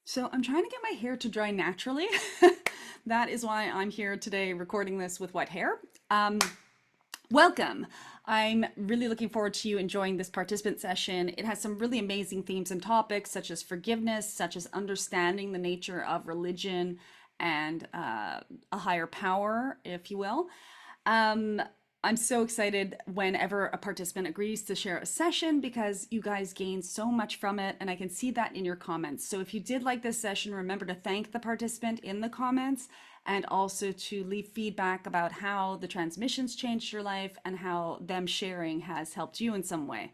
So I'm trying to get my hair to dry naturally. That is why I'm here today recording this with wet hair. Um, Welcome. I'm really looking forward to you enjoying this participant session. It has some really amazing themes and topics, such as forgiveness, such as understanding the nature of religion and a higher power, if you will. Um, I'm so excited whenever a participant agrees to share a session because you guys gain so much from it, and I can see that in your comments. So if you did like this session, remember to thank the participant in the comments and also to leave feedback about how the transmissions changed your life and how them sharing has helped you in some way.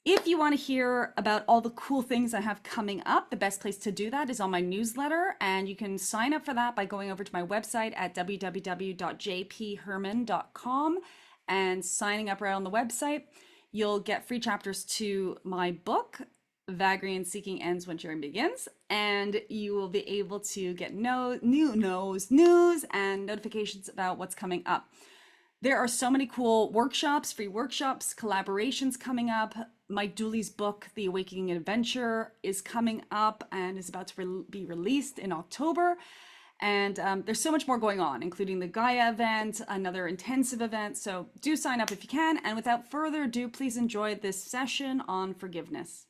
If you want to hear about all the cool things I have coming up, the best place to do that is on my newsletter, and you can sign up for that by going over to my website at www.jpherman.com and signing up right on the website. You'll get free chapters to my book, Vagrein Seeking Ends When Sharing Begins, and you will be able to get news and notifications about what's coming up. There are so many cool workshops, free workshops, collaborations coming up. My Dooley's book, The Awakening Adventure, is coming up and is about to be released in October. And there's so much more going on, including the Gaia event, another intensive event. So do sign up if you can. And without further ado, please enjoy this session on forgiveness.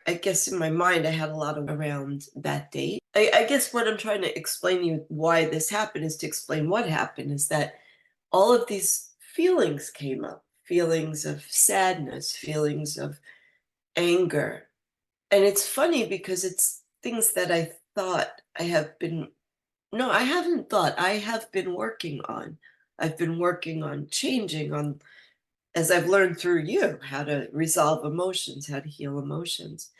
I guess in my mind, I had a lot around that date. I guess what I'm trying to explain to you why this happened is to explain what happened is that all of these feelings came up, feelings of sadness, feelings of anger. And it's funny because it's things that I thought I have been, no, I haven't thought, I have been working on. I've been working on changing on, as I've learned through you, how to resolve emotions, how to heal emotions.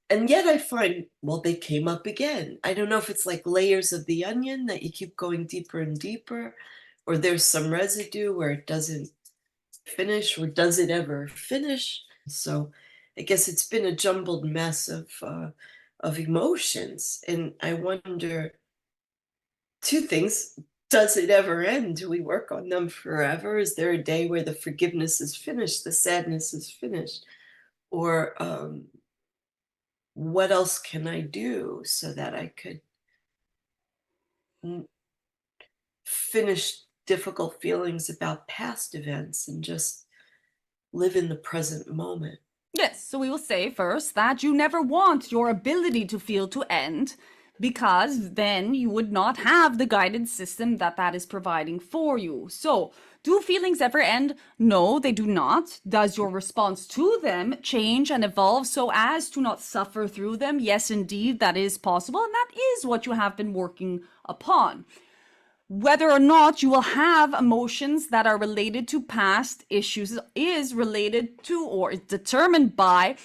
And yet I find, well, they came up again. I don't know if it's like layers of the onion that you keep going deeper and deeper, or there's some residue where it doesn't finish, or does it ever finish? So I guess it's been a jumbled mess of emotions. And I wonder two things. Does it ever end? Do we work on them forever? Is there a day where the forgiveness is finished, the sadness is finished? Or what else can I do so that I could finish difficult feelings about past events and just live in the present moment? Yes, so we will say first that you never want your ability to feel to end, because then you would not have the guidance system that is providing for you. So, do feelings ever end? No, they do not. Does your response to them change and evolve so as to not suffer through them? Yes, indeed, that is possible, and that is what you have been working upon. Whether or not you will have emotions that are related to past issues is related to or is determined by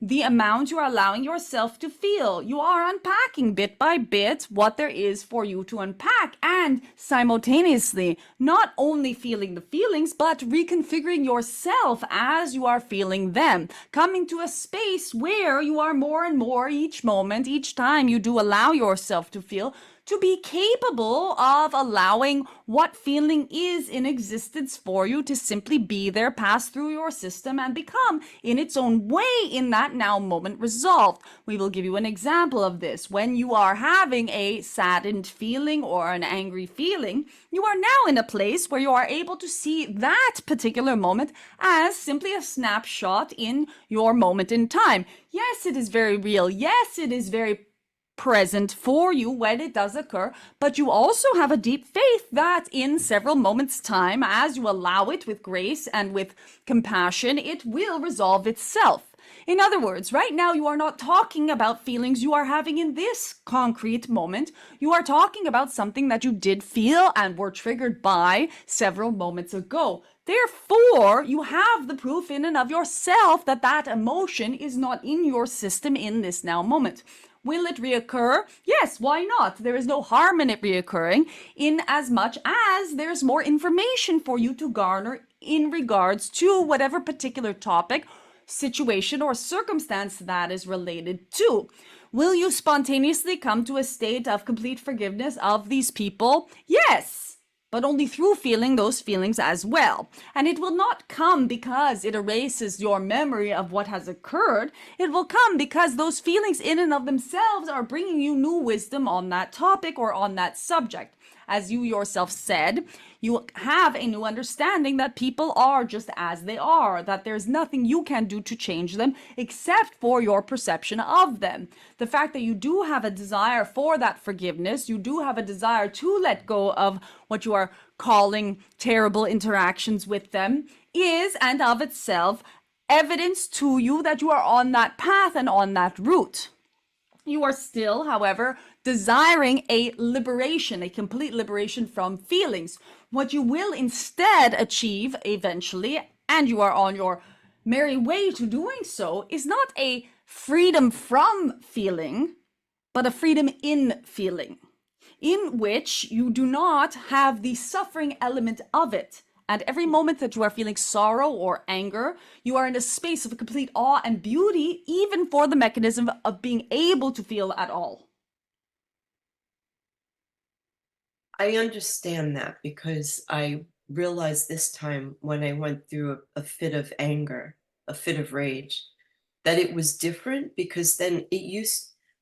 the amount you are allowing yourself to feel. You are unpacking bit by bit what there is for you to unpack, and simultaneously not only feeling the feelings but reconfiguring yourself as you are feeling them, coming to a space where you are more and more each moment, each time you do allow yourself to feel, to be capable of allowing what feeling is in existence for you to simply be there, pass through your system, and become in its own way in that now moment resolved. We will give you an example of this. When you are having a saddened feeling or an angry feeling, you are now in a place where you are able to see that particular moment as simply a snapshot in your moment in time. Yes, it is very real. Yes, it is very present for you when it does occur, but you also have a deep faith that in several moments' time, as you allow it with grace and with compassion, it will resolve itself. In other words, right now you are not talking about feelings you are having in this concrete moment. You are talking about something that you did feel and were triggered by several moments ago. Therefore, you have the proof in and of yourself that that emotion is not in your system in this now moment. Will it reoccur? Yes, why not? There is no harm in it reoccurring, in as much as there's more information for you to garner in regards to whatever particular topic, situation, or circumstance that is related to. Will you spontaneously come to a state of complete forgiveness of these people? Yes. but only through feeling those feelings as well. And it will not come because it erases your memory of what has occurred. It will come because those feelings in and of themselves are bringing you new wisdom on that topic or on that subject. As you yourself said, you have a new understanding that people are just as they are, that there's nothing you can do to change them except for your perception of them. The fact that you do have a desire for that forgiveness, you do have a desire to let go of what you are calling terrible interactions with them, is and of itself evidence to you that you are on that path and on that route. You are still, however, desiring a liberation, a complete liberation from feelings. What you will instead achieve eventually, and you are on your merry way to doing so, is not a freedom from feeling, but a freedom in feeling, in which you do not have the suffering element of it. And every moment that you are feeling sorrow or anger, you are in a space of complete awe and beauty, even for the mechanism of being able to feel at all. I understand that because I realized this time when I went through a fit of anger, a fit of rage, that it was different because then I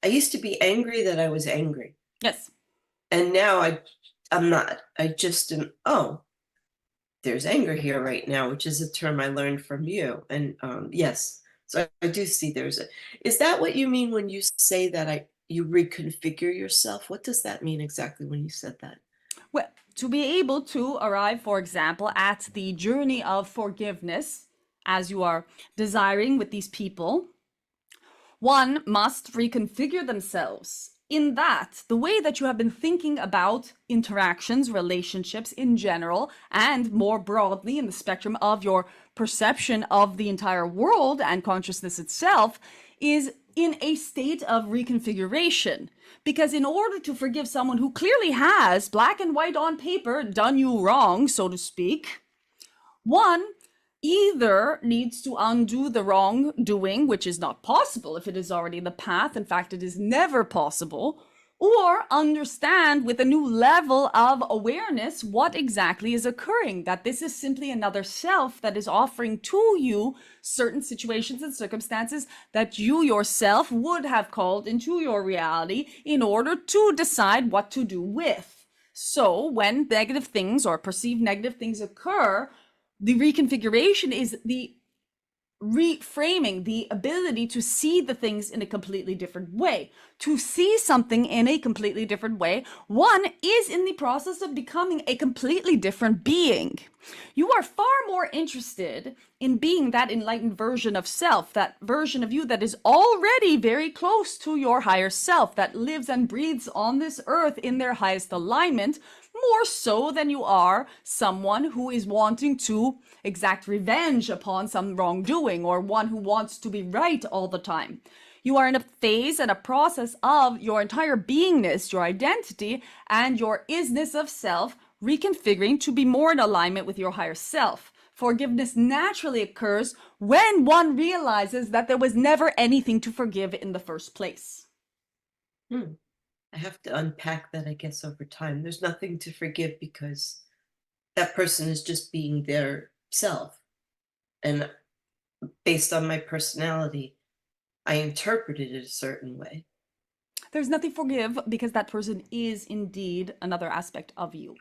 used to be angry that I was angry. Yes. And now I'm not. I just am, oh, there's anger here right now, which is a term I learned from you. And yes, so I do see is that what you mean when you say that you reconfigure yourself? What does that mean exactly when you said that? Well, to be able to arrive, for example, at the journey of forgiveness, as you are desiring with these people, one must reconfigure themselves in that the way that you have been thinking about interactions, relationships in general, and more broadly in the spectrum of your perception of the entire world and consciousness itself, is in a state of reconfiguration. Because in order to forgive someone who clearly has, black and white on paper, done you wrong, so to speak, one either needs to undo the wrongdoing, which is not possible if it is already the path. In fact, it is never possible. Or understand with a new level of awareness what exactly is occurring, that this is simply another self that is offering to you certain situations and circumstances that you yourself would have called into your reality in order to decide what to do with. So when negative things or perceived negative things occur, the reconfiguration is the reframing, the ability to see the things in a completely different way. To see something in a completely different way, one is in the process of becoming a completely different being. You are far more interested in being that enlightened version of self, that version of you that is already very close to your higher self, that lives and breathes on this earth in their highest alignment, more so than you are someone who is wanting to exact revenge upon some wrongdoing, or one who wants to be right all the time. You are in a phase and a process of your entire beingness, your identity, and your isness of self reconfiguring to be more in alignment with your higher self. Forgiveness naturally occurs when one realizes that there was never anything to forgive in the first place. Hmm. I have to unpack that, I guess, over time. There's nothing to forgive because that person is just being their self. And based on my personality, I interpreted it a certain way. There's nothing to forgive because that person is indeed another aspect of you.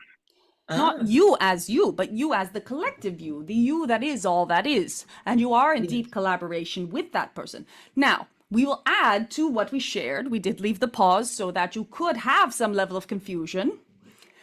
Not Ah, you as you, but you as the collective you, the you that is all that is. And you are in yes. deep collaboration with that person. Now, we will add to what we shared. We did leave the pause so that you could have some level of confusion.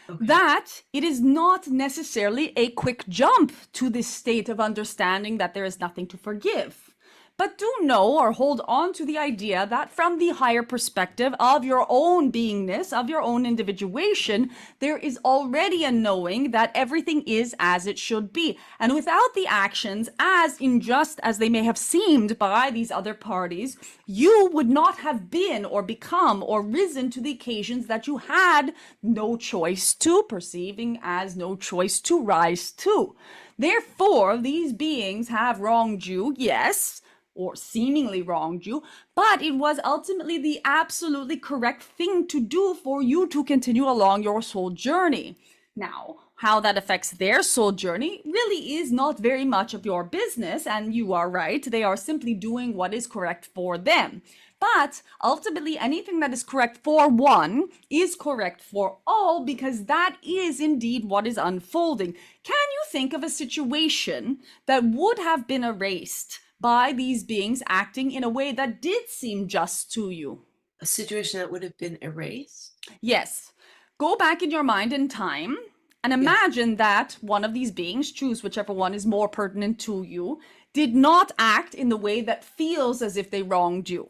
Okay. That it is not necessarily a quick jump to this state of understanding that there is nothing to forgive. But do know or hold on to the idea that from the higher perspective of your own beingness, of your own individuation, there is already a knowing that everything is as it should be. And without the actions, as unjust as they may have seemed by these other parties, you would not have been or become or risen to the occasions that you had no choice to, perceiving as no choice to rise to. Therefore, these beings have wronged you, yes, or seemingly wronged you, but it was ultimately the absolutely correct thing to do for you to continue along your soul journey. Now, how that affects their soul journey really is not very much of your business. And you are right, they are simply doing what is correct for them. But ultimately, anything that is correct for one is correct for all, because that is indeed what is unfolding. Can you think of a situation that would have been erased by these beings acting in a way that did seem just to you? A situation that would have been erased? Yes. Go back in your mind in time and Yes. imagine that one of these beings, choose whichever one is more pertinent to you, did not act in the way that feels as if they wronged you.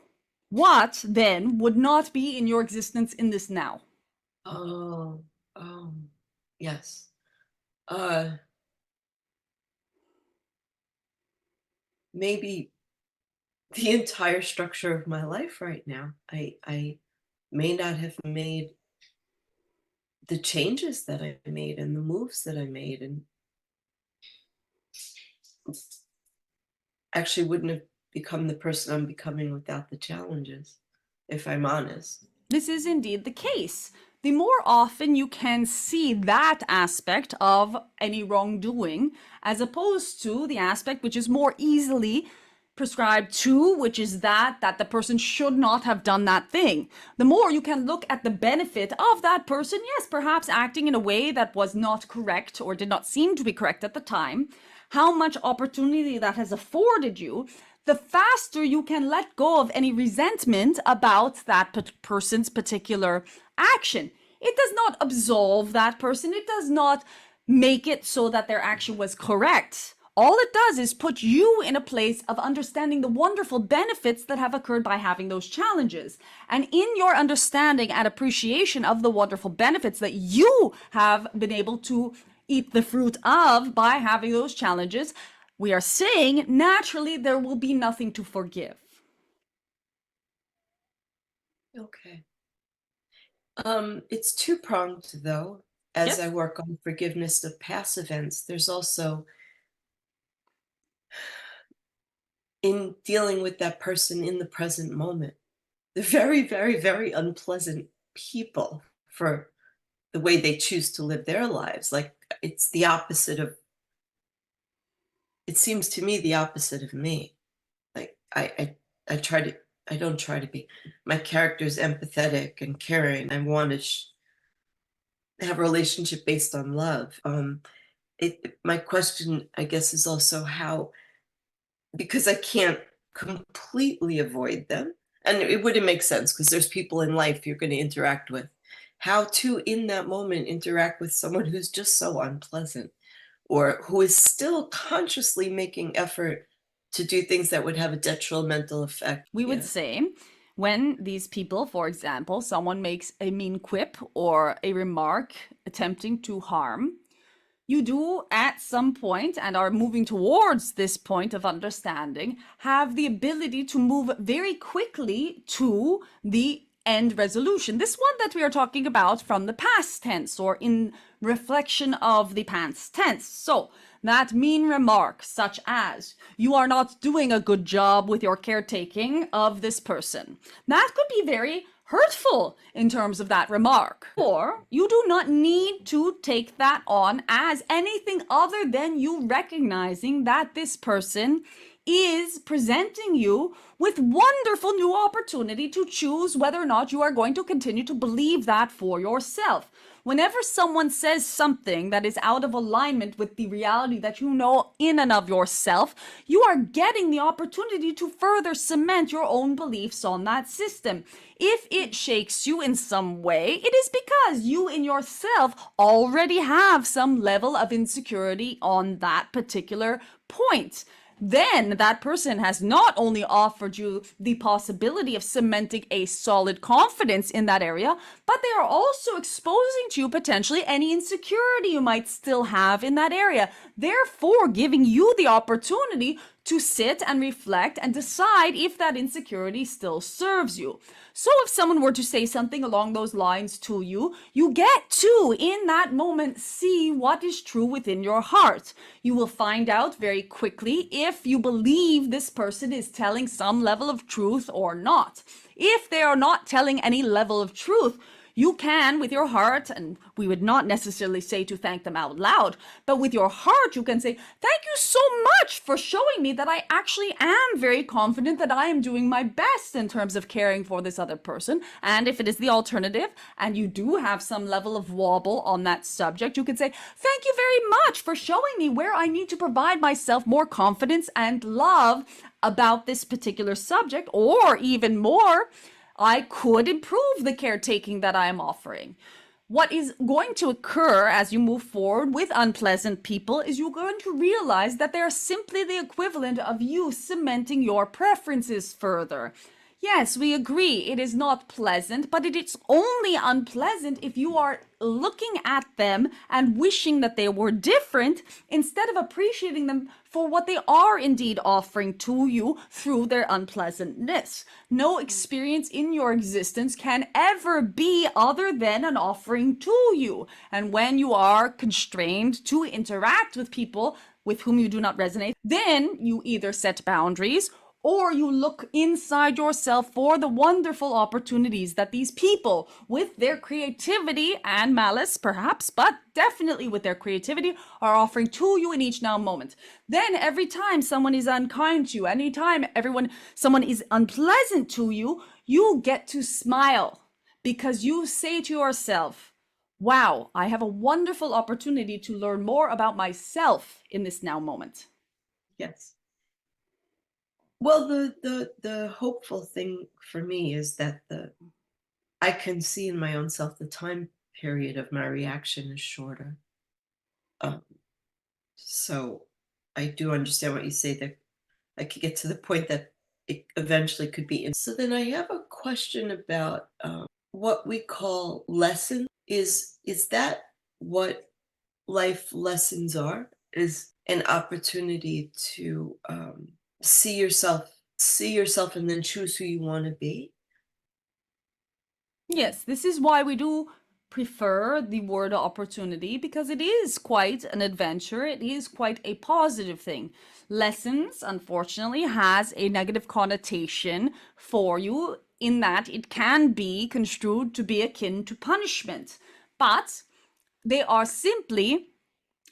What then would not be in your existence in this now? Oh, yes. Uh, Maybe the entire structure of my life right now. I may not have made the changes that I made and the moves that I made, and actually wouldn't have become the person I'm becoming without the challenges, if I'm honest. This is indeed the case. The more often you can see that aspect of any wrongdoing, as opposed to the aspect which is more easily prescribed to, which is that the person should not have done that thing. The more you can look at the benefit of that person, yes, perhaps acting in a way that was not correct or did not seem to be correct at the time, how much opportunity that has afforded you, the faster you can let go of any resentment about that person's particular action. It does not absolve that person. It does not make it so that their action was correct. All it does is put you in a place of understanding the wonderful benefits that have occurred by having those challenges. And in your understanding and appreciation of the wonderful benefits that you have been able to eat the fruit of by having those challenges, we are saying naturally there will be nothing to forgive. Okay. It's two-pronged though. As I Yes? work on forgiveness of past events, there's also in dealing with that person in the present moment. They're very, very, very unpleasant people for the way they choose to live their lives. Like it's the opposite of, it seems to me the opposite of me. Like I try to, I don't try to be. My character's empathetic and caring. I want to have a relationship based on love. My question, I guess, is also how, because I can't completely avoid them, and it wouldn't make sense because there's people in life you're going to interact with. How to, in that moment, interact with someone who's just so unpleasant or who is still consciously making effort to do things that would have a detrimental effect. We would Yeah. say when these people, for example, someone makes a mean quip or a remark attempting to harm, you do at some point, and are moving towards this point of understanding, have the ability to move very quickly to the end resolution. This one that we are talking about from the past tense or in reflection of the past tense. So that mean remark, such as, you are not doing a good job with your caretaking of this person, that could be very hurtful in terms of that remark. Or you do not need to take that on as anything other than you recognizing that this person is presenting you with wonderful new opportunity to choose whether or not you are going to continue to believe that for yourself. Whenever someone says something that is out of alignment with the reality that you know in and of yourself, you are getting the opportunity to further cement your own beliefs on that system. If it shakes you in some way, it is because you in yourself already have some level of insecurity on that particular point. Then that person has not only offered you the possibility of cementing a solid confidence in that area, but they are also exposing to you potentially any insecurity you might still have in that area, therefore giving you the opportunity to sit and reflect and decide if that insecurity still serves you. So if someone were to say something along those lines to you, you get to, in that moment, see what is true within your heart. You will find out very quickly if you believe this person is telling some level of truth or not. If they are not telling any level of truth, You can, with your heart, and we would not necessarily say to thank them out loud, but with your heart, you can say, thank you so much for showing me that I actually am very confident that I am doing my best in terms of caring for this other person. And if it is the alternative, and you do have some level of wobble on that subject, you could say, thank you very much for showing me where I need to provide myself more confidence and love about this particular subject, or even more, I could improve the caretaking that I am offering. What is going to occur as you move forward with unpleasant people is you're going to realize that they are simply the equivalent of you cementing your preferences further. Yes, we agree it is not pleasant, but it is only unpleasant if you are looking at them and wishing that they were different instead of appreciating them for what they are indeed offering to you through their unpleasantness. No experience in your existence can ever be other than an offering to you. And when you are constrained to interact with people with whom you do not resonate, then you either set boundaries or you look inside yourself for the wonderful opportunities that these people, with their creativity and malice perhaps, but definitely with their creativity, are offering to you in each now moment. Then every time someone is unkind to you, anytime someone is unpleasant to you, you get to smile because you say to yourself, wow, I have a wonderful opportunity to learn more about myself in this now moment. Yes. Well, the hopeful thing for me is that I can see in my own self the time period of my reaction is shorter. Um, so I do understand what you say that I could get to the point that it eventually could be. So then I have a question about what we call lessons. Is that what life lessons are? Is an opportunity to see yourself, and then choose who you want to be. Yes, this is why we do prefer the word opportunity, because it is quite an adventure. It is quite a positive thing. Lessons, unfortunately, has a negative connotation for you in that it can be construed to be akin to punishment. But they are simply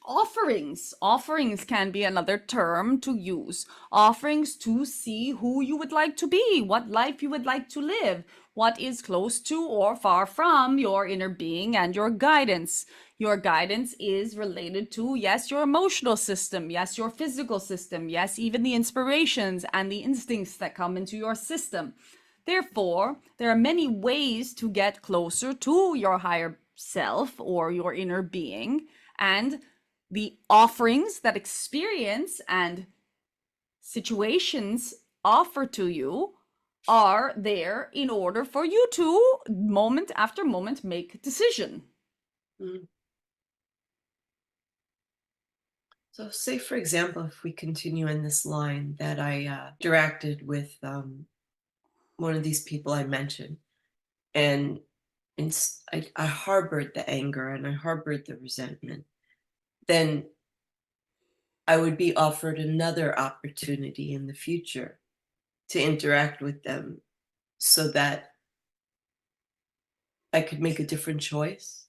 offerings. Offerings can be another term to use. Offerings to see who you would like to be, what life you would like to live, what is close to or far from your inner being and your guidance. Your guidance is related to, yes, your emotional system, yes, your physical system, yes, even the inspirations and the instincts that come into your system. Therefore, there are many ways to get closer to your higher self or your inner being, and the offerings that experience and situations offer to you are there in order for you to, moment after moment, make a decision. Mm. So, say for example, if we continue in this line that I interacted with one of these people I mentioned, and I harbored the anger and I harbored the resentment, then I would be offered another opportunity in the future to interact with them so that I could make a different choice.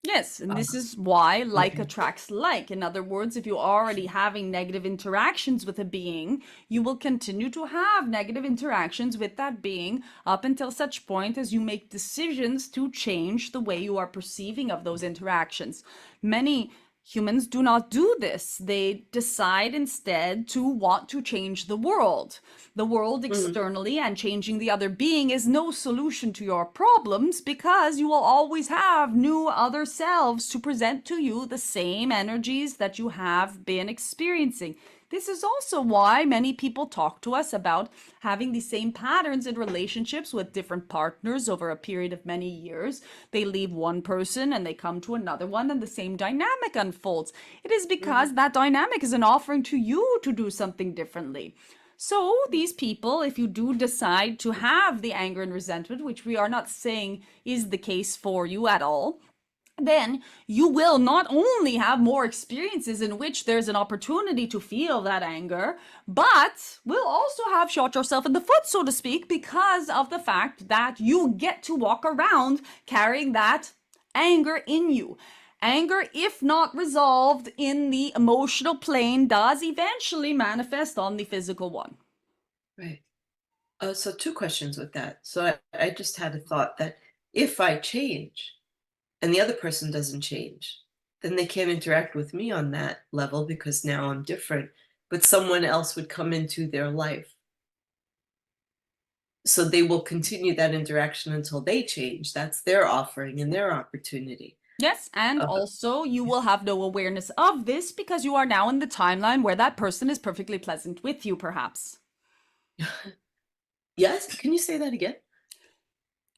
Yes, and Uh, this is why like okay. attracts like. In other words, if you're already having negative interactions with a being, you will continue to have negative interactions with that being up until such point as you make decisions to change the way you are perceiving of those interactions. Many humans do not do this. They decide instead to want to change the world. The world Mhm. externally, and changing the other being is no solution to your problems, because you will always have new other selves to present to you the same energies that you have been experiencing. This is also why many people talk to us about having the same patterns in relationships with different partners over a period of many years. They leave one person and they come to another one, and the same dynamic unfolds. It is Mhm. because that dynamic is an offering to you to do something differently. So, these people, if you do decide to have the anger and resentment, which we are not saying is the case for you at all, then you will not only have more experiences in which there's an opportunity to feel that anger, but will also have shot yourself in the foot, so to speak, because of the fact that you get to walk around carrying that anger in you. Anger, if not resolved in the emotional plane, does eventually manifest on the physical one. Right. So two questions with that. So I just had a thought that if I change and the other person doesn't change, then they can't interact with me on that level because now I'm different, but someone else would come into their life. So they will continue that interaction until they change. That's their offering and their opportunity. Yes, and Uh, also you will have no awareness of this because you are now in the timeline where that person is perfectly pleasant with you, perhaps. yes, can you say that again?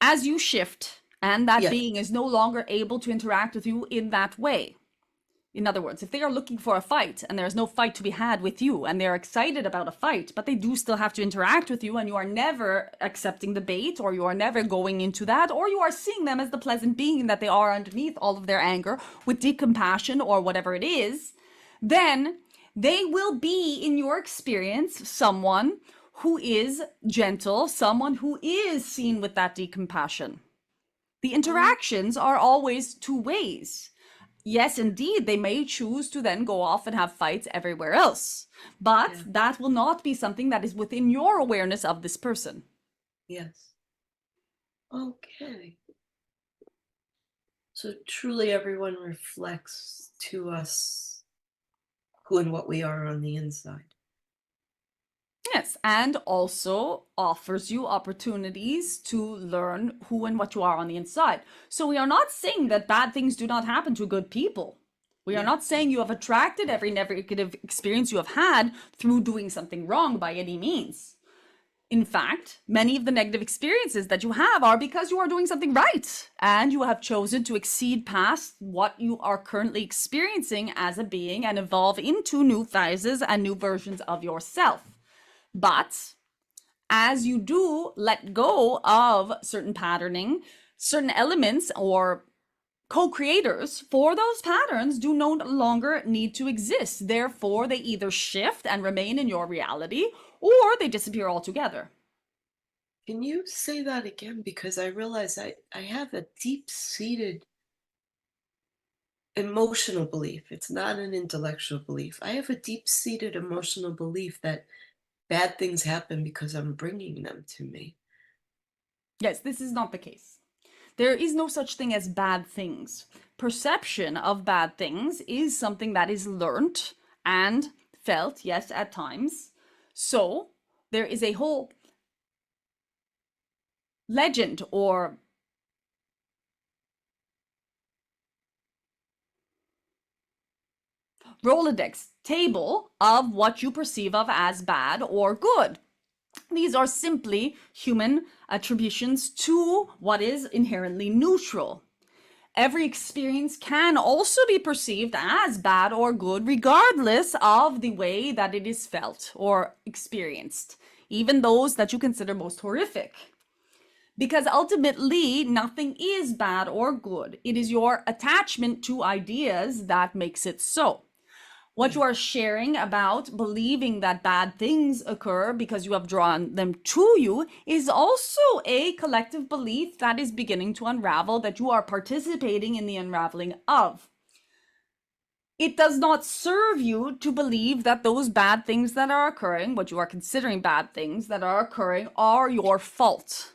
As you shift and that Yes. being is no longer able to interact with you in that way. In other words, if they are looking for a fight and there's no fight to be had with you and they're excited about a fight, but they do still have to interact with you and you are never accepting the bait or you are never going into that or you are seeing them as the pleasant being that they are underneath all of their anger with deep compassion or whatever it is, then they will be, in your experience, someone who is gentle, someone who is seen with that deep compassion. The Oh, interactions are always two ways. Yes, indeed, they may choose to then go off and have fights everywhere else. But yeah. that will not be something that is within your awareness of this person. Yes. Okay. So truly everyone reflects to us who and what we are on the inside. Yes, and also offers you opportunities to learn who and what you are on the inside. So we are not saying that bad things do not happen to good people. We are Yeah. not saying you have attracted every negative experience you have had through doing something wrong by any means. In fact, many of the negative experiences that you have are because you are doing something right and you have chosen to exceed past what you are currently experiencing as a being and evolve into new phases and new versions of yourself. But as you do let go of certain patterning, certain elements or co-creators for those patterns do no longer need to exist. Therefore, they either shift and remain in your reality or they disappear altogether. Can you say that again? Because I realize I have a deep-seated emotional belief. It's not an intellectual belief. I have a deep-seated emotional belief that bad things happen because I'm bringing them to me. Yes, this is not the case. There is no such thing as bad things. Perception of bad things is something that is learnt and felt, yes, at times. So there is a whole legend or Rolodex table of what you perceive of as bad or good. These are simply human attributions to what is inherently neutral. Every experience can also be perceived as bad or good, regardless of the way that it is felt or experienced, even those that you consider most horrific. Because ultimately, nothing is bad or good. It is your attachment to ideas that makes it so. What you Right. are sharing about believing that bad things occur because you have drawn them to you is also a collective belief that is beginning to unravel, that you are participating in the unraveling of. It does not serve you to believe that those bad things that are occurring, what you are considering bad things that are occurring, are your fault.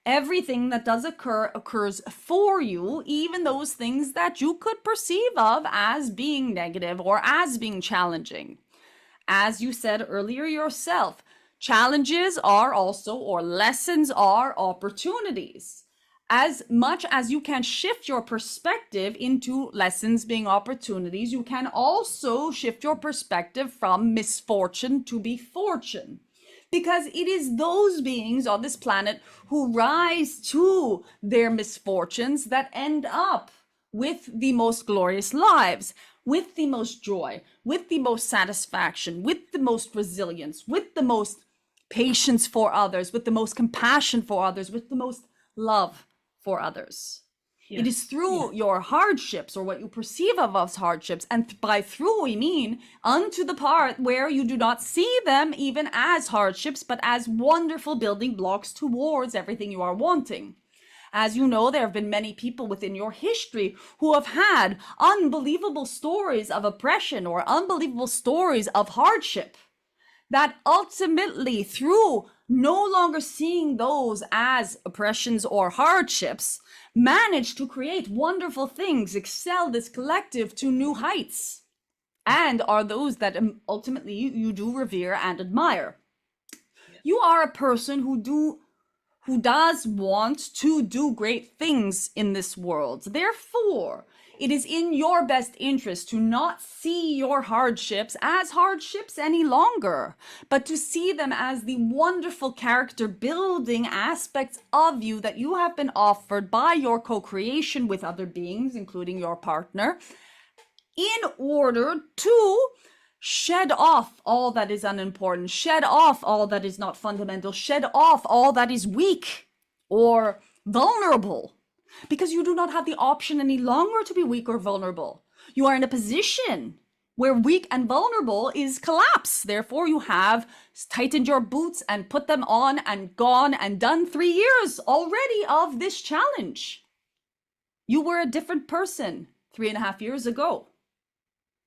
Everything that does occur occurs for you, even those things that you could perceive of as being negative or as being challenging. As you said earlier yourself, challenges are also, or lessons are, opportunities. As much as you can shift your perspective into lessons being opportunities, you can also shift your perspective from misfortune to be fortune, because it is those beings on this planet who rise to their misfortunes that end up with the most glorious lives, with the most joy, with the most satisfaction, with the most resilience, with the most patience for others, with the most compassion for others, with the most love for others. It is Yes. Yeah. through your hardships, or what you perceive of as hardships. And by through, we mean unto the part where you do not see them even as hardships, but as wonderful building blocks towards everything you are wanting. As you know, there have been many people within your history who have had unbelievable stories of oppression or unbelievable stories of hardship, that ultimately, through no longer seeing those as oppressions or hardships, managed to create wonderful things, excel this collective to new heights, and are those that ultimately you do revere and admire. Yeah. You are a person who does want to do great things in this world. Therefore, it is in your best interest to not see your hardships as hardships any longer, but to see them as the wonderful character building aspects of you that you have been offered by your co-creation with other beings, including your partner, in order to shed off all that is unimportant, shed off all that is not fundamental, shed off all that is weak or vulnerable, because you do not have the option any longer to be weak or vulnerable. You are in a position where weak and vulnerable is collapse. Therefore, you have tightened your boots and put them on and gone and done 3 years already of this challenge. You were a different person 3.5 years ago.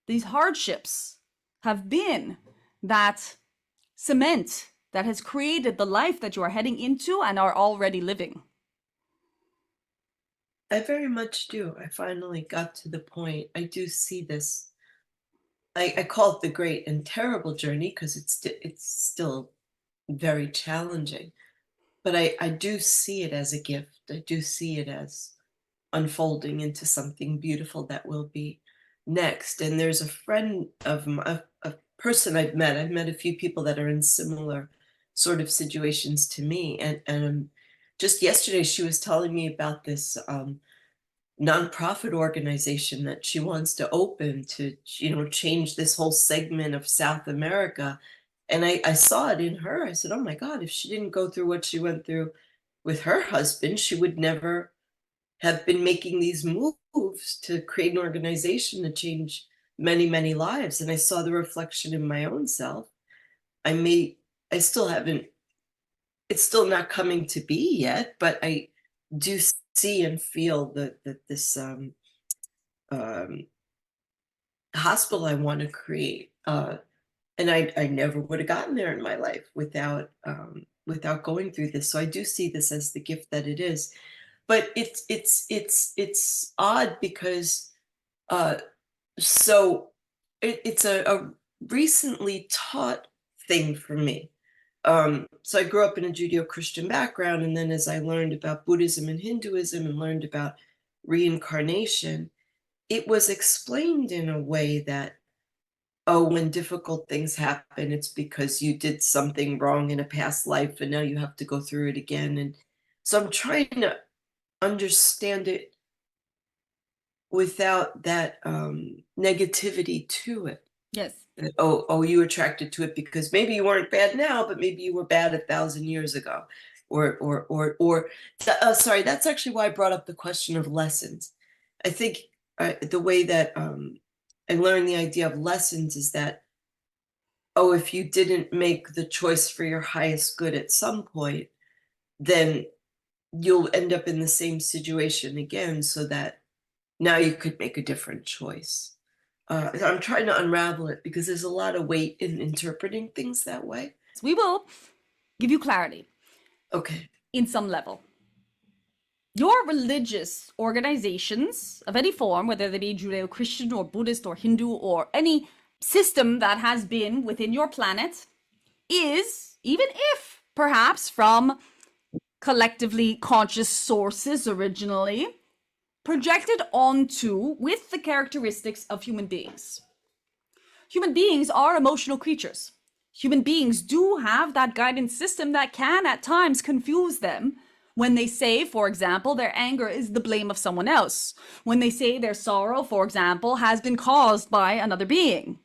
These hardships have been that cement that has created the life that you are heading into and are already living. I very much do. I finally got to the point. I do see this. I call it the great and terrible journey because it's still very challenging. But I do see it as a gift. I do see it as unfolding into something beautiful that will be next. And there's a friend of a person I've met a few people that are in similar sort of situations to me. And just yesterday, she was telling me about this nonprofit organization that she wants to open to, change this whole segment of South America. And I saw it in her. I said, oh my God, if she didn't go through what she went through with her husband, she would never have been making these moves to create an organization to change many, many lives. And I saw the reflection in my own self. I still haven't, it's still not coming to be yet, but I do see and feel that this um, hospital I want to create. And I never would have gotten there in my life without going through this. So I do see this as the gift that it is. But it's odd because uh, so it's a recently taught thing for me. So I grew up in a Judeo-Christian background, and then as I learned about Buddhism and Hinduism and learned about reincarnation, it was explained in a way that, oh, when difficult things happen, it's because you did something wrong in a past life and now you have to go through it again. And so I'm trying to understand it without that negativity to it. Yes. That, oh, you attracted to it because maybe you weren't bad now, but maybe you were bad 1,000 years ago, or. Sorry, that's actually why I brought up the question of lessons. I think the way that I learned the idea of lessons is that, oh, if you didn't make the choice for your highest good at some point, then you'll end up in the same situation again, so that now you could make a different choice. I'm trying to unravel it because there's a lot of weight in interpreting things that way. We will give you clarity Okay. in some level. Your religious organizations of any form, whether they be Judeo-Christian or Buddhist or Hindu or any system that has been within your planet, is, even if perhaps from collectively conscious sources originally, projected onto with the characteristics of human beings. Human beings are emotional creatures. Human beings do have that guidance system that can at times confuse them when they say, for example, their anger is the blame of someone else. When they say their sorrow, for example, has been caused by another being.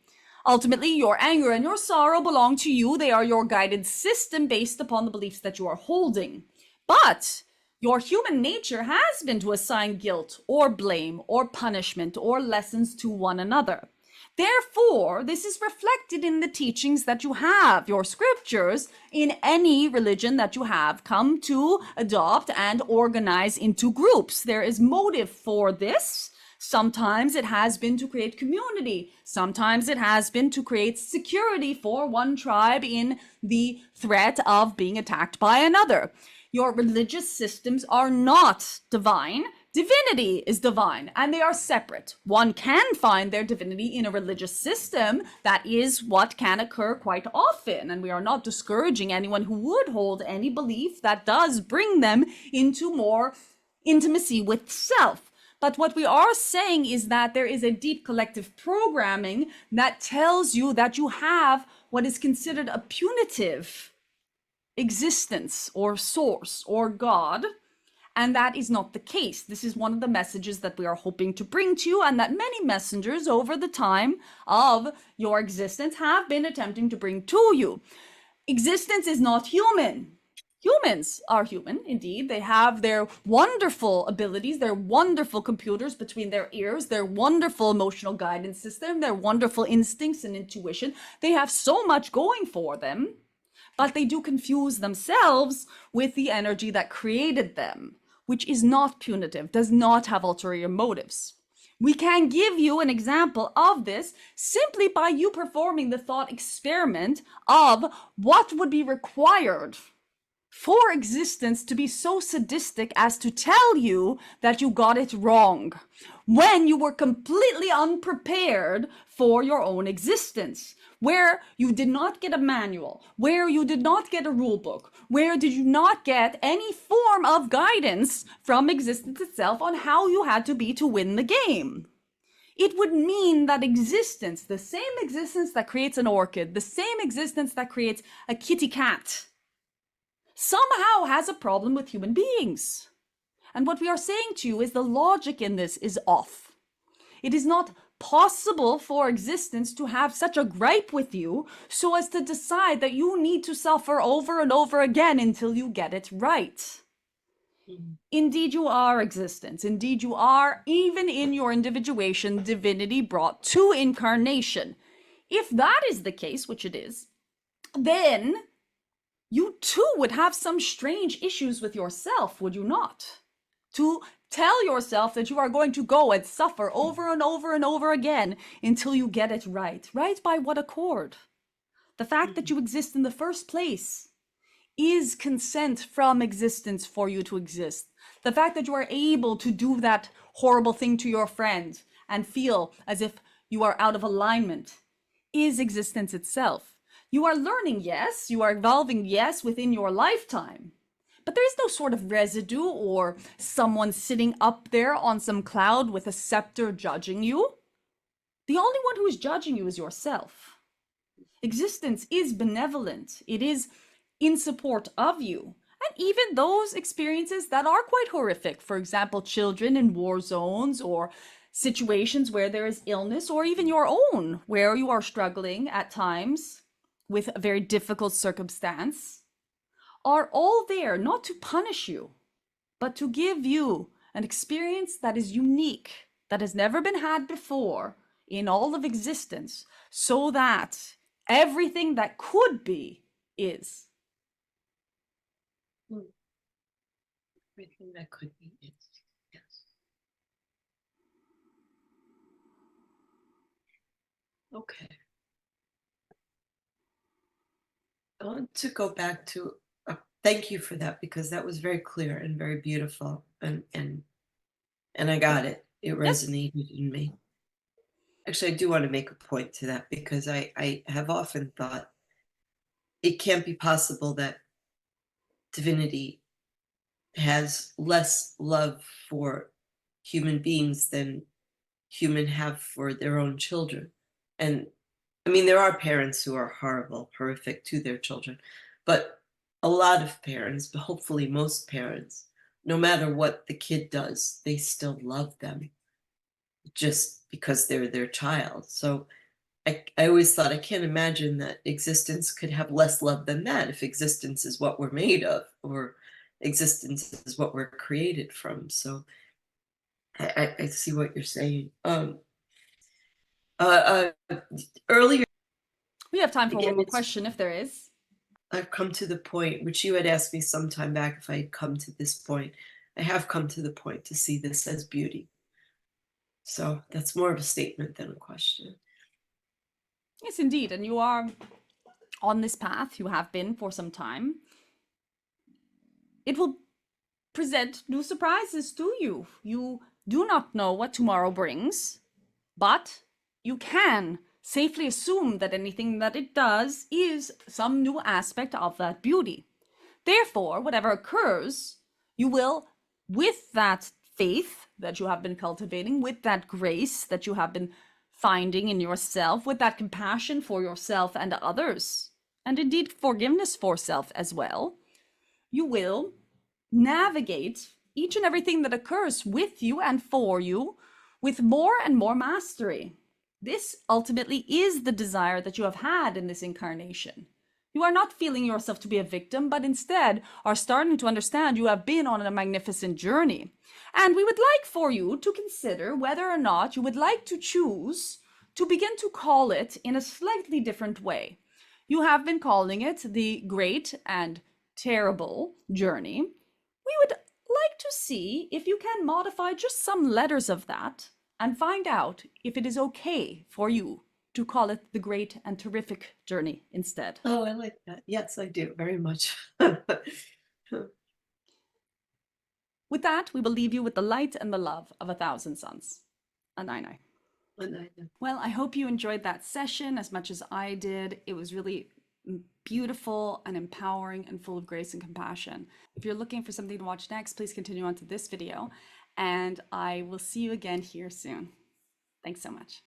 Ultimately, your anger and your sorrow belong to you. They are your guidance system based upon the beliefs that you are holding. But Your human nature has been to assign guilt or blame or punishment or lessons to one another. Therefore, this is reflected in the teachings that you have, your scriptures, in any religion that you have come to adopt and organize into groups. There is motive for this. Sometimes it has been to create community. Sometimes it has been to create security for one tribe in the threat of being attacked by another. Your religious systems are not divine. Divinity is divine, and they are separate. One can find their divinity in a religious system. That is what can occur quite often, and we are not discouraging anyone who would hold any belief that does bring them into more intimacy with self. But what we are saying is that there is a deep collective programming that tells you that you have what is considered a punitive existence or source or God. And that is not the case. This is one of the messages that we are hoping to bring to you, and that many messengers over the time of your existence have been attempting to bring to you. Existence is not human. Humans are human, indeed. They have their wonderful abilities, their wonderful computers between their ears, their wonderful emotional guidance system, their wonderful instincts and intuition. They have so much going for them, but they do confuse themselves with the energy that created them, which is not punitive, does not have ulterior motives. We can give you an example of this simply by you performing the thought experiment of what would be required for existence to be so sadistic as to tell you that you got it wrong when you were completely unprepared for your own existence, where you did not get a manual, where you did not get a rule book, where did you not get any form of guidance from existence itself on how you had to be to win the game. It would mean that existence, the same existence that creates an orchid, the same existence that creates a kitty cat, somehow has a problem with human beings. And what we are saying to you is the logic in this is off. It is not possible for existence to have such a gripe with you so as to decide that you need to suffer over and over again until you get it right. Indeed, you are existence. Indeed, you are, even in your individuation, divinity brought to incarnation. If that is the case, which it is, then you too would have some strange issues with yourself, would you not? To tell yourself that you are going to go and suffer over and over and over again until you get it right. Right by what accord? The fact that you exist in the first place is consent from existence for you to exist. The fact that you are able to do that horrible thing to your friend and feel as if you are out of alignment is existence itself. You are learning, yes. You are evolving, yes, within your lifetime. But there is no sort of residue or someone sitting up there on some cloud with a scepter judging you. The only one who is judging you is yourself. Existence is benevolent. It is in support of you. And even those experiences that are quite horrific, for example, children in war zones or situations where there is illness, or even your own, where you are struggling at times with a very difficult circumstance, are all there not to punish you, but to give you an experience that is unique, that has never been had before in all of existence, so that everything that could be is. Everything that could be is. Yes. Okay. I want to go back to thank you for that, because that was very clear and very beautiful, and I got it. It Yes. resonated in me. Actually, I do want to make a point to that, because I have often thought it can't be possible that divinity has less love for human beings than human have for their own children. And I mean, there are parents who are horrible, horrific to their children, but a lot of parents, but hopefully most parents, no matter what the kid does, they still love them just because they're their child. So I always thought, I can't imagine that existence could have less love than that, if existence is what we're made of, or existence is what we're created from. So I see what you're saying. Earlier, We have time for one again, more it's question if there is. I've come to the point which you had asked me some time back if I had come to this point. I have come to the point to see this as beauty. So that's more of a statement than a question. Yes, indeed. And you are on this path, you have been for some time. It will present new surprises to you. You do not know what tomorrow brings, but you can safely assume that anything that it does is some new aspect of that beauty. Therefore, whatever occurs, you will, with that faith that you have been cultivating, with that grace that you have been finding in yourself, with that compassion for yourself and others, and indeed forgiveness for self as well, you will navigate each and everything that occurs with you and for you with more and more mastery. This ultimately is the desire that you have had in this incarnation. You are not feeling yourself to be a victim, but instead are starting to understand you have been on a magnificent journey. And we would like for you to consider whether or not you would like to choose to begin to call it in a slightly different way. You have been calling it the great and terrible journey. We would like to see if you can modify just some letters of that and find out if it is okay for you to call it the great and terrific journey instead. Oh, I like that. Yes, I do very much. With that, we will leave you with the light and the love of 1,000 suns. Anai. Well, I hope you enjoyed that session as much as I did. It was really beautiful and empowering and full of grace and compassion. If you're looking for something to watch next, please continue on to this video, and I will see you again here soon. Thanks so much.